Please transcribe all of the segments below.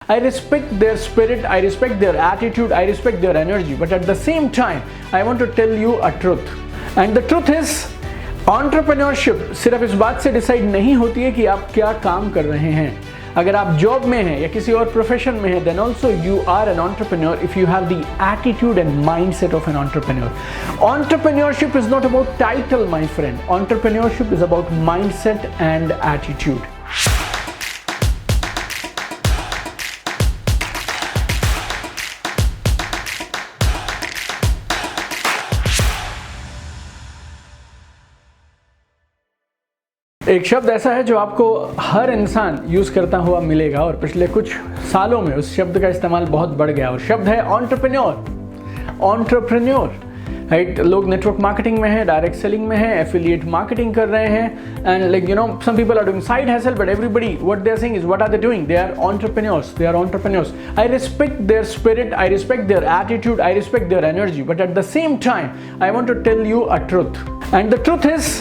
I respect their spirit, I respect their attitude, I respect their energy, but at the same time, I want to tell you a truth. And the truth is, entrepreneurship सिर्फ इस बात से decide नहीं होती है कि आप क्या काम कर रहे हैं। अगर आप जॉब में हैं या किसी और प्रोफेशन में हैं, then also you are an entrepreneur if you have the attitude and mindset of an entrepreneur. Entrepreneurship is not about title my friend, entrepreneurship is about mindset and attitude. एक शब्द ऐसा है जो आपको हर इंसान यूज करता हुआ मिलेगा और पिछले कुछ सालों में उस शब्द का इस्तेमाल बहुत बढ़ गया और शब्द है एंटरप्रेन्योर। Entrepreneur, right? लोग नेटवर्क मार्केटिंग में है, डायरेक्ट सेलिंग में है, एफिलिएट मार्केटिंग कर रहे हैं, and like some people are doing side hustle, but everybody what they are saying is what are they doing? They are entrepreneurs, they are entrepreneurs. I respect their spirit, I respect their attitude, I respect their energy, but at the same time I want to tell you a truth. And the truth is,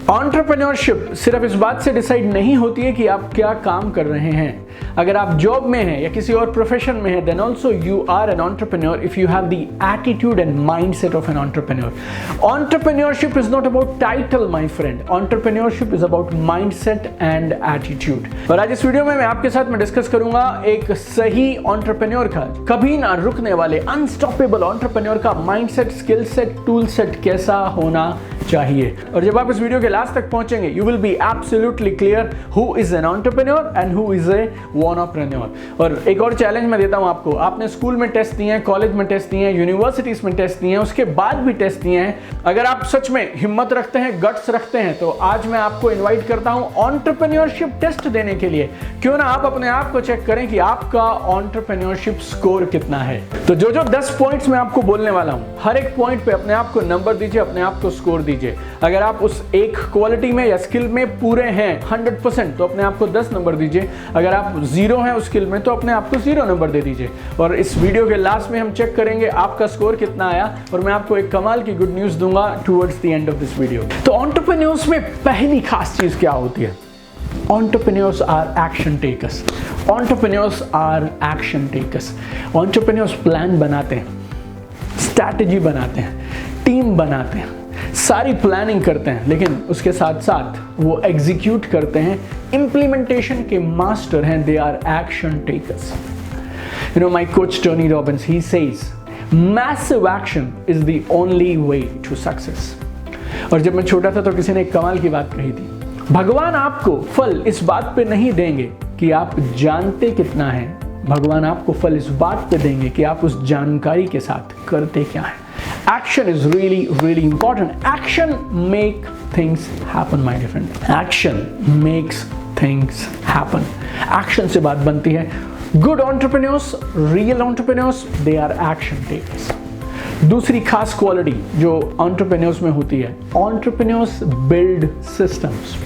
entrepreneurship सिर्फ इस बात से decide नहीं होती है कि आप क्या काम कर रहे हैं। अगर आप जॉब में हैं या किसी और प्रोफेशन में हैं, then also you are an entrepreneur if you have the attitude and mindset of an entrepreneur. Entrepreneurship is not about title my friend, entrepreneurship is about mindset and attitude. और आज इस वीडियो में मैं आपके साथ discuss करूंगा एक सही एंटरप्रेन्योर का, कभी ना रुकने वाले अनस्टॉपेबल एंटरप्रेन्योर का mindset, skill set, tool set कैसा होना चाहिए। और जब आप इस वीडियो के लास्ट तक पहुंचेंगे, you will be absolutely clear who is an entrepreneur and who is a wantrepreneur. और एक और चैलेंज मैं देता हूं आपको, आपने स्कूल में टेस्ट दिए हैं, कॉलेज में टेस्ट दिए हैं, यूनिवर्सिटीज में टेस्ट दिए हैं, उसके बाद भी टेस्ट दिए हैं। अगर आप सच में हिम्मत रखते हैं, गट्स रखते हैं, तो आज मैं आपको इन्वाइट करता हूं एंटरप्रेन्योरशिप टेस्ट देने के लिए। क्यों ना आप अपने आप को चेक करें कि आपका एंटरप्रेन्योरशिप स्कोर कितना है। तो जो 10 पॉइंट्स मैं आपको बोलने वाला हूं, हर एक पॉइंट पे अपने आप को नंबर दीजिए, अपने आप को स्कोर दीजिए। अगर आप उस एक क्वालिटी में या स्किल में पूरे हैं 100%, तो अपने आप को 10 नंबर दीजिए। अगर आप 0 हैं उस स्किल में, तो अपने आप को 0 नंबर दे दीजिए। और इस वीडियो के लास्ट में हम चेक करेंगे आपका स्कोर कितना आया, और मैं आपको एक कमाल की गुड न्यूज दूंगा towards the end of this video. तो एंटरप्रेन्योर्स में पहली खास चीज क्या होती है? Entrepreneurs are action takers. Entrepreneurs are action takers. Entrepreneurs plan बनाते हैं, स्ट्रैटेजी बनाते हैं, टीम बनाते हैं, सारी प्लानिंग करते हैं, लेकिन उसके साथ साथ वो एग्जीक्यूट करते हैं, इम्प्लीमेंटेशन के मास्टर हैं। They are action takers. You know, my coach Tony Robbins, he says, massive action is the only way to success. और जब मैं छोटा था तो किसी ने एक कमाल की बात कही थी, भगवान आपको फल इस बात पे नहीं देंगे कि आप जानते कितना है, भगवान आपको फल इस बात पे देंगे कि आप उस जानकारी के साथ करते क्या है। Action is really, really important. Action make things happen, my dear friend. Action makes things happen. Action से बात बनती है। Good entrepreneurs, real entrepreneurs, they are action takers. दूसरी खास क्वालिटी जो एंटरप्रेन्योर्स में होती है, entrepreneurs build systems.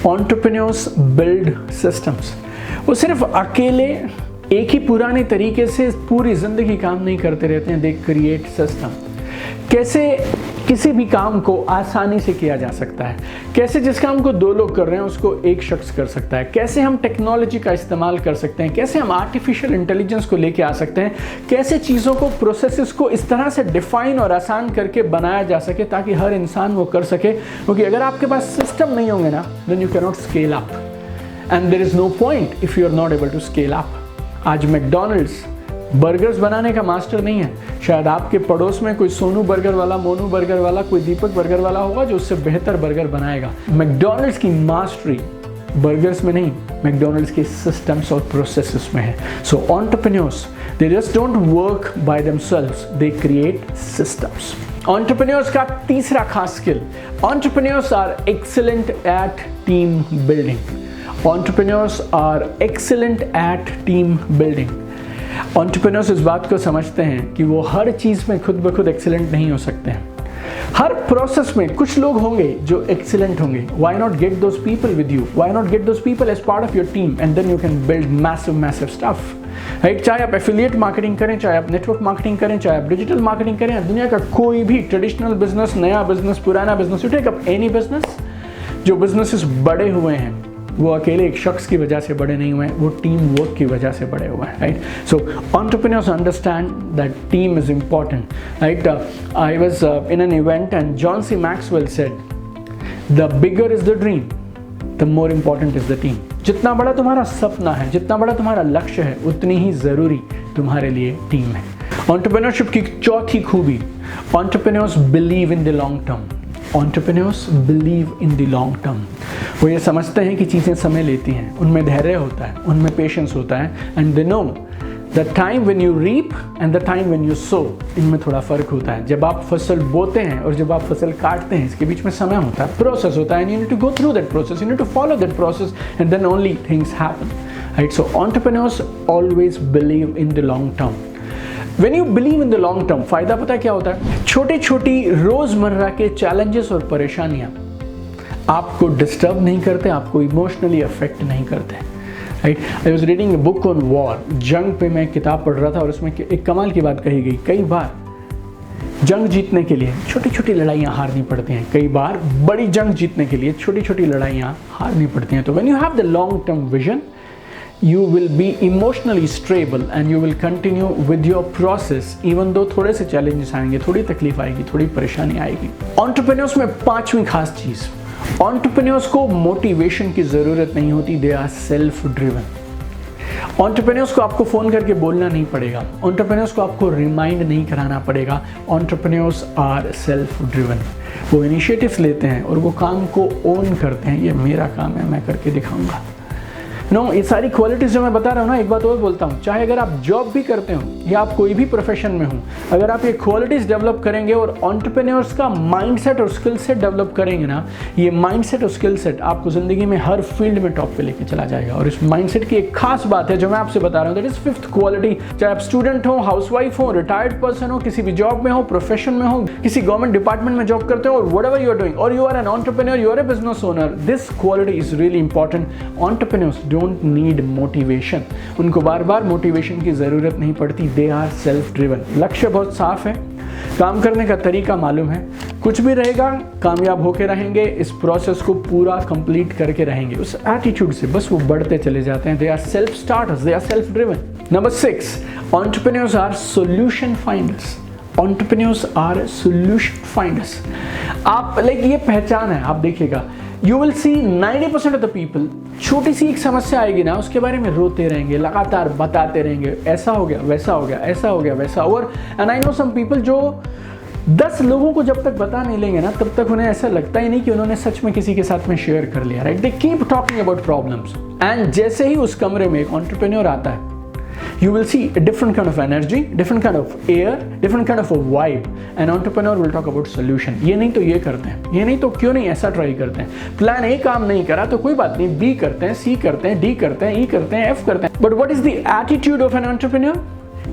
Entrepreneurs build systems. वो सिर्फ अकेले एक ही पुराने तरीके से पूरी जिंदगी काम नहीं करते रहते हैं, दे क्रिएट सिस्टम। कैसे किसी भी काम को आसानी से किया जा सकता है, कैसे जिस काम को 2 लोग कर रहे हैं उसको एक शख्स कर सकता है, कैसे हम टेक्नोलॉजी का इस्तेमाल कर सकते हैं, कैसे हम आर्टिफिशियल इंटेलिजेंस को लेके आ सकते हैं, कैसे चीज़ों को, प्रोसेसेस को इस तरह से डिफाइन और आसान करके बनाया जा सके ताकि हर इंसान वो कर सके। क्योंकि अगर आपके पास सिस्टम नहीं होंगे ना, then you can not scale up, and there is no point if you are not able to scale up. आज मैकडॉनल्ड्स बर्गर्स बनाने का मास्टर नहीं है। शायद आपके पड़ोस में कोई सोनू बर्गर वाला, मोनू बर्गर वाला, कोई दीपक बर्गर वाला होगा जो उससे बेहतर बर्गर बनाएगा। मैकडॉनल्ड्स की मास्टरी बर्गर्स में नहीं, मैकडॉनल्ड्स के सिस्टम्स और प्रोसेसेस में है। So entrepreneurs, they just don't work by themselves, they create systems. Entrepreneurs का तीसरा खास skill, entrepreneurs are excellent at team building. Entrepreneurs are excellent at team building. Entrepreneurs इस बात को समझते हैं कि वो हर चीज़ में खुद ब खुद एक्सीलेंट नहीं हो सकते हैं। हर प्रोसेस में कुछ लोग होंगे जो एक्सीलेंट होंगे। Why not get those people with you? Why not get those people as part of your team and then you can build massive stuff. Right? चाहे आप एफिलिएट मार्केटिंग करें, चाहे आप नेटवर्क मार्केटिंग करें, चाहे आप डिजिटल मार्केटिंग करें, दुनिया का कोई भी ट्रेडिशनल बिजनेस, नया बिजनेस, पुराना business, you take up any business, जो बिजनेसेस बड़े हुए हैं, वो अकेले एक शख्स की वजह से बड़े नहीं हुए, वो टीम वर्क की वजह से बड़े हुए हैं, right? So entrepreneurs understand that team is important, right? I was in an event and John C Maxwell said, the bigger is the dream, the more important is the team. जितना बड़ा तुम्हारा सपना है, जितना बड़ा तुम्हारा लक्ष्य है, उतनी ही ज़रूरी तुम्हारे लिए टीम है। एंटरप्रेन्योरशिप की चौथी खूबी, entrepreneurs believe in the long term. Entrepreneurs believe in the long term. वो ये समझते हैं कि चीज़ें समय लेती हैं, उनमें धैर्य होता है, उनमें पेशेंस होता है, and they know the time when you reap and the time when you sow, इनमें थोड़ा फ़र्क होता है। जब आप फसल बोते हैं और जब आप फसल काटते हैं, इसके बीच में समय होता है, प्रोसेस होता है, and you need to go through that process, you need to follow that process, and then only things happen, right? So entrepreneurs always believe in the long term. When you believe in the long term, फायदा पता है क्या होता है? छोटी छोटी रोजमर्रा के चैलेंजेस और परेशानियां आपको डिस्टर्ब नहीं करते, आपको इमोशनली अफेक्ट नहीं करते, right? I was reading a book on war, जंग पे मैं किताब पढ़ रहा था और उसमें एक कमाल की बात कही गई, कई बार जंग जीतने के लिए छोटी छोटी लड़ाइयाँ हारनी पड़ती हैं, कई बार बड़ी जंग जीतने के लिए छोटी छोटी लड़ाइयाँ हारनी पड़ती हैं। तो when you have the long term vision, you will be emotionally stable and you will continue with your process even though थोड़े से challenges आएंगे, थोड़ी तकलीफ आएगी, थोड़ी परेशानी आएगी। Entrepreneurs में पांचवी खास चीज़, Entrepreneurs को मोटिवेशन की ज़रूरत नहीं होती, they are self driven। Entrepreneurs को आपको फ़ोन करके बोलना नहीं पड़ेगा, Entrepreneurs को आपको रिमाइंड नहीं कराना पड़ेगा, Entrepreneurs are self driven। वो इनिशिएटिव्स लेते हैं और वो काम को ओन करते हैं, ये मेरा काम है, मैं करके दिखाऊंगा। ये सारी क्वालिटीज़ जो मैं बता रहा हूँ ना, एक बात और बोलता हूँ, चाहे अगर आप जॉब भी करते हो या आप कोई भी प्रोफेशन में हो, अगर आप ये क्वालिटीज़ डेवलप करेंगे और एंटरप्रेन्योर्स का माइंडसेट और स्किल सेट डेवलप करेंगे ना, ये माइंडसेट और स्किल सेट आपको ज़िंदगी में हर फील्ड में टॉप पे लेके चला जाएगा। और इस माइंडसेट की एक खास बात है जो मैं आपसे बता रहा हूँ, दैट इज़ फिफ्थ क्वालिटी। चाहे आप स्टूडेंट हो, हाउसवाइफ हो, रिटायर्ड पर्सन हो, किसी भी जॉब में हो, प्रोफेशन में हो, किसी गवर्नमेंट डिपार्टमेंट में जॉब करते हो, और व्हाटएवर यू आर डूइंग, और you are an entrepreneur, you are a business owner, this quality is really important. Entrepreneurs don't need motivation, उनको बार बार मोटिवेशन की ज़रूरत नहीं पड़ती, दे आर सेल्फ ड्रिवन। लक्ष्य बहुत साफ है, काम करने का तरीका मालूम है, कुछ भी रहेगा कामयाब होके रहेंगे, इस प्रोसेस को पूरा कंप्लीट करके रहेंगे, उस एटीट्यूड से बस वो बढ़ते चले जाते हैं। They are self starters, they are self driven. Number 6, entrepreneurs are solution finders. Entrepreneurs are solution finders. आप ये पहचान है, आप देखिएगा, you will see 90% of the people, छोटी सी एक समस्या आएगी ना, उसके बारे में रोते रहेंगे, लगातार बताते रहेंगे, ऐसा हो गया, वैसा हो गया, ऐसा हो गया, वैसा। और and I know some people जो 10 लोगों को जब तक बता नहीं लेंगे ना, तब तक उन्हें ऐसा लगता ही नहीं कि उन्होंने सच में किसी के साथ में शेयर कर लिया, right? They keep talking about problems, and जैसे ही उस कमरे में एक एंटरप्रेन्योर आता है, you will see a different kind of energy, different kind of air, different kind of a vibe. An entrepreneur will talk about solution. ये नहीं तो ये करते हैं, ये नहीं तो क्यों नहीं ऐसा ट्राई करते हैं, प्लान ए काम नहीं करा तो कोई बात नहीं, बी करते हैं, सी करते हैं, डी करते हैं, ई करते हैं, एफ करते हैं। But what is the attitude of an entrepreneur?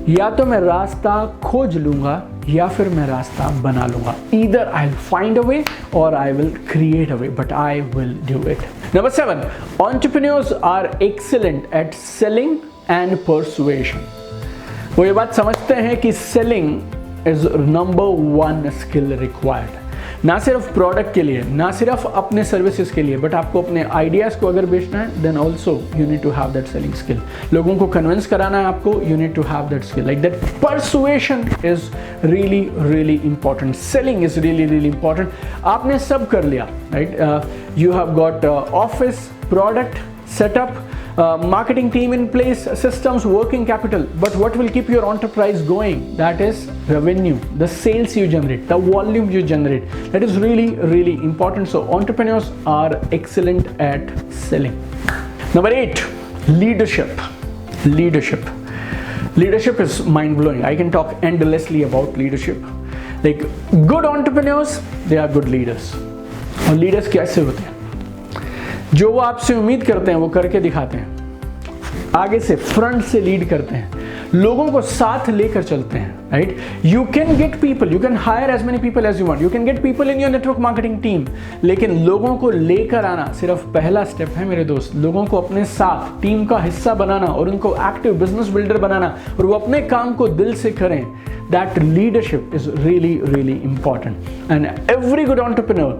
या तो मैं रास्ता खोज लूंगा या फिर मैं रास्ता बना लूंगा। Either I'll find a way or I will create a way, but I will do it. Number 7, entrepreneurs are excellent at selling and persuasion। वो ये बात समझते हैं कि selling is number 1 skill required, ना सिर्फ प्रोडक्ट के लिए, ना सिर्फ अपने सर्विसेज के लिए, बट आपको अपने आइडियाज़ को अगर बेचना है, then also you need to have that selling skill. लोगों को कन्विंस कराना है आपको, you need to have that skill, like that persuasion is really really important, selling is really really important. आपने सब कर लिया, right? You have got office, product, setup, marketing team in place, systems, working capital, but what will keep your enterprise going? That is revenue, the sales you generate, the volume you generate. That is really really important. So entrepreneurs are excellent at selling. Number 8, leadership. Leadership is mind blowing. I can talk endlessly about leadership. Like good entrepreneurs, they are good leaders. और leaders कैसे होते हैं? जो वो आपसे उम्मीद करते हैं वो करके दिखाते हैं, आगे से फ्रंट से लीड करते हैं, लोगों को साथ लेकर चलते हैं, right? You can get people, you can hire as many people as you want, you can get people in your network marketing team, लेकिन लोगों को लेकर आना सिर्फ पहला स्टेप है मेरे दोस्त। लोगों को अपने साथ टीम का हिस्सा बनाना और उनको एक्टिव बिजनेस बिल्डर बनाना और वो अपने काम को दिल से करें, that leadership is really really important, and every good entrepreneur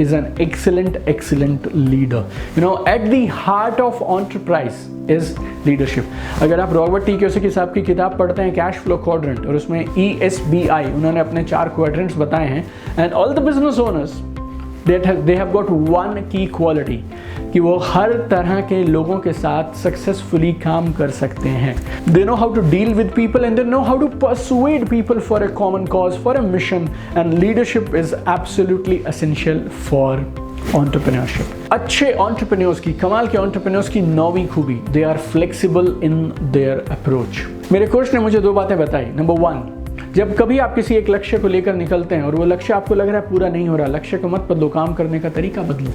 is an excellent leader. You know, at the heart of enterprise is leadership. अगर आप रॉबर्ट टी कियोसाकी साहब की किताब पढ़ते हैं कैश फ्लो क्वाड्रेंट, और उसमें ESBI उन्होंने अपने 4 क्वाड्रेंट्स बताए हैं, and all the business owners they have got one key quality कि वो हर तरह के लोगों के साथ सक्सेसफुली काम कर सकते हैं. They know how to deal with people and they know how to persuade people for a common cause, for a mission, and leadership is absolutely essential for entrepreneurship. अच्छे entrepreneurs की, कमाल के entrepreneurs की 9वीं खूबी, they are flexible in their approach. मेरे coach ने मुझे 2 बातें बताई. नंबर 1, जब कभी आप किसी एक लक्ष्य को लेकर निकलते हैं और वो लक्ष्य आपको लग रहा है पूरा नहीं हो रहा, लक्ष्य को मत बदलो, काम करने का तरीका बदलो.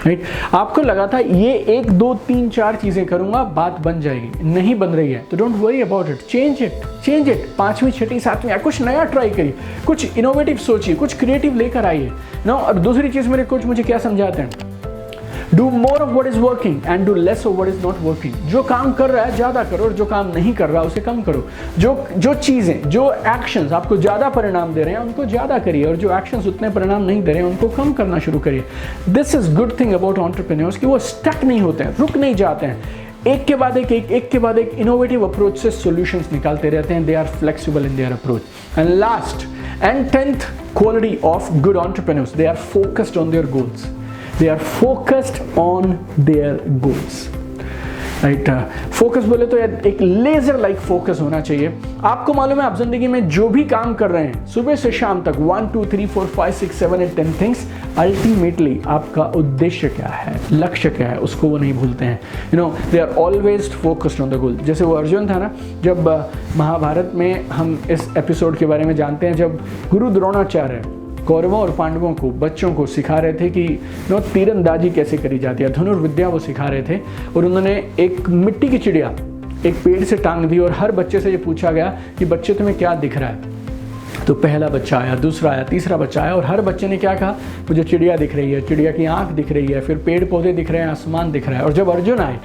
राइट, आपको लगा था ये 1 2 3 4 चीजें करूंगा बात बन जाएगी, नहीं बन रही है तो don't worry about it, change it. 5वीं 6वीं 7वीं कुछ नया ट्राई करिए, कुछ इनोवेटिव सोचिए, कुछ क्रिएटिव लेकर आइए ना. और दूसरी चीज मेरे कोच मुझे क्या समझाते हैं, do more of what is working and do less of what is not working. जो काम कर रहा है ज्यादा करो और जो काम नहीं कर रहा उसे कम करो. जो चीजें, जो एक्शंस आपको ज्यादा परिणाम दे रहे हैं उनको ज्यादा करिए, और जो एक्शंस उतने परिणाम नहीं दे रहे हैं उनको कम करना शुरू करिए. This is good thing about entrepreneurs कि वो स्टक नहीं होते हैं, रुक नहीं जाते हैं, एक के बाद एक इनोवेटिव अप्रोच से सॉल्यूशंस निकालते रहते हैं. They are flexible in their approach. And last and 10th quality of good entrepreneurs, they are focused on their goals. They are focused on their goals. Right, focus बोले तो एक laser like focus होना चाहिए. आपको मालूम है आप जिंदगी में जो भी काम कर रहे हैं सुबह से शाम तक 1 2 3 4 5 6 7 8 10 थिंग्स, अल्टीमेटली आपका उद्देश्य क्या है, लक्ष्य क्या है, उसको वो नहीं भूलते हैं. You know, they are always focused on the goal. जैसे वो अर्जुन था ना, जब महाभारत में हम इस एपिसोड के बारे में जानते हैं, जब गुरु द्रोणाचार्य कौरवों और पांडवों को, बच्चों को सिखा रहे थे कि तीरंदाजी कैसे करी जाती है, धनुर्विद्या वो सिखा रहे थे, और उन्होंने एक मिट्टी की चिड़िया एक पेड़ से टांग दी और हर बच्चे से ये पूछा गया कि बच्चे तुम्हें क्या दिख रहा है. तो पहला बच्चा आया, दूसरा आया, तीसरा बच्चा आया, और हर बच्चे ने क्या कहा, मुझे चिड़िया दिख रही है, चिड़िया की आंख दिख रही है, फिर पेड़ पौधे दिख रहे हैं, आसमान दिख रहा है. और जब अर्जुन आए,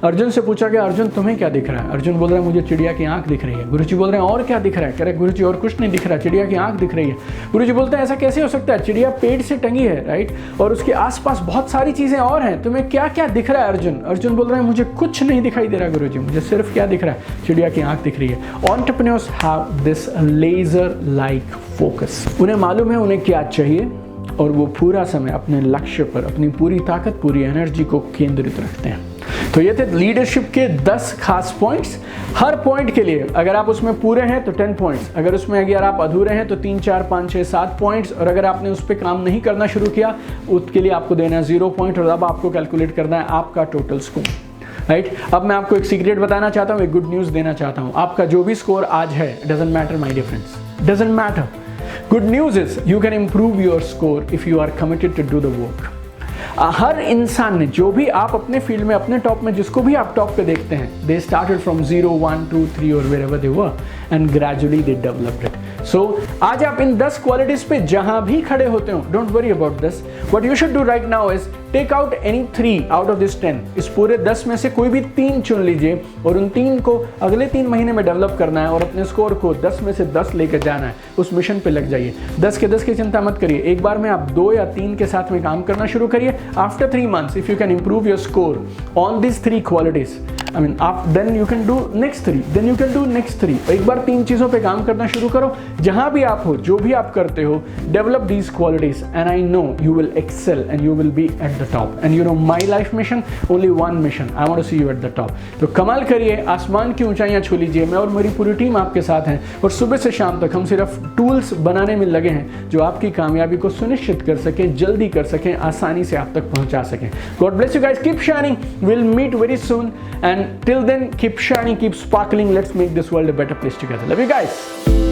अर्जुन से पूछा गया, अर्जुन तुम्हें क्या दिख रहा है? अर्जुन बोल रहा है मुझे चिड़िया की आंख दिख रही है. गुरुजी बोल रहे हैं और क्या दिख रहा है? कह रहे गुरुजी और कुछ नहीं दिख रहा, चिड़िया की आंख दिख रही है. गुरुजी बोलते हैं ऐसा कैसे हो सकता है, चिड़िया पेड़ से टंगी है, राइट, और उसके आसपास बहुत सारी चीजें और हैं, तुम्हें क्या क्या दिख रहा है? अर्जुन बोल रहे हैं मुझे कुछ नहीं दिखाई दे रहा गुरुजी, मुझे सिर्फ क्या दिख रहा है, चिड़िया की आंख दिख रही है. Entrepreneurs have this laser like focus. उन्हें मालूम है उन्हें क्या चाहिए और वो पूरा समय अपने लक्ष्य पर अपनी पूरी ताकत, पूरी एनर्जी को केंद्रित रखते हैं. तो ये थे लीडरशिप के 10 खास पॉइंट्स. हर पॉइंट के लिए अगर आप उसमें पूरे हैं तो 10 पॉइंट्स, अगर उसमें अगर आप अधूरे हैं तो 3 4 5 6 7 पॉइंट्स, और अगर आपने उस पर काम नहीं करना शुरू किया उसके लिए आपको देना है 0 पॉइंट, और अब आपको कैलकुलेट करना है आपका टोटल स्कोर. राइट, अब मैं आपको एक सीक्रेट बताना चाहता हूँ, एक गुड न्यूज़ देना चाहता हूँ. आपका जो भी स्कोर आज है, doesn't matter my dear friends, doesn't matter. Good news is you can improve your score if you are committed to do the work. हर इंसान ने, जो भी आप अपने फील्ड में, अपने टॉप में, जिसको भी आप टॉप पे देखते हैं, दे स्टार्टेड फ्रॉम 0 1 2 3 और wherever they were, and gradually they developed it. So आज आप इन 10 क्वालिटीज पे जहां भी खड़े होते हो, don't worry about this. What you should do right now is take out any 3 out of this 10. इस पूरे 10 में से कोई भी 3 चुन लीजिए और उन 3 को अगले 3 महीने में डेवलप करना है और अपने स्कोर को 10 में से 10 लेकर जाना है. उस मिशन पे लग जाइए. 10 के 10 की चिंता मत करिए, एक बार में आप 2 या 3 के साथ में काम करना शुरू करिए. After 3 months if you can improve your score on these 3 qualities, I mean then you can do next 3, then you can do next 3. एक बार 3 चीज़ों पे काम करना शुरू करो. जहाँ भी आप हो, जो भी आप करते हो, develop these qualities and I know you will excel and you will be at the top. And you know my life mission, only one mission, I want to see you at the top. तो कमाल करिए, आसमान की ऊंचाइयाँ छू लीजिए. मैं और मेरी पूरी टीम आपके साथ हैं और सुबह से शाम तक हम सिर्फ टूल्स बनाने में लगे हैं जो आपकी कामयाबी को सुनिश्चित कर सकें, जल्दी कर सकें, आसानी से आप तक पहुँचा सकें. God bless you guys, keep shining, we'll meet very soon, and till then keep shining, keep sparkling, let's make this world a better place together. Love you guys.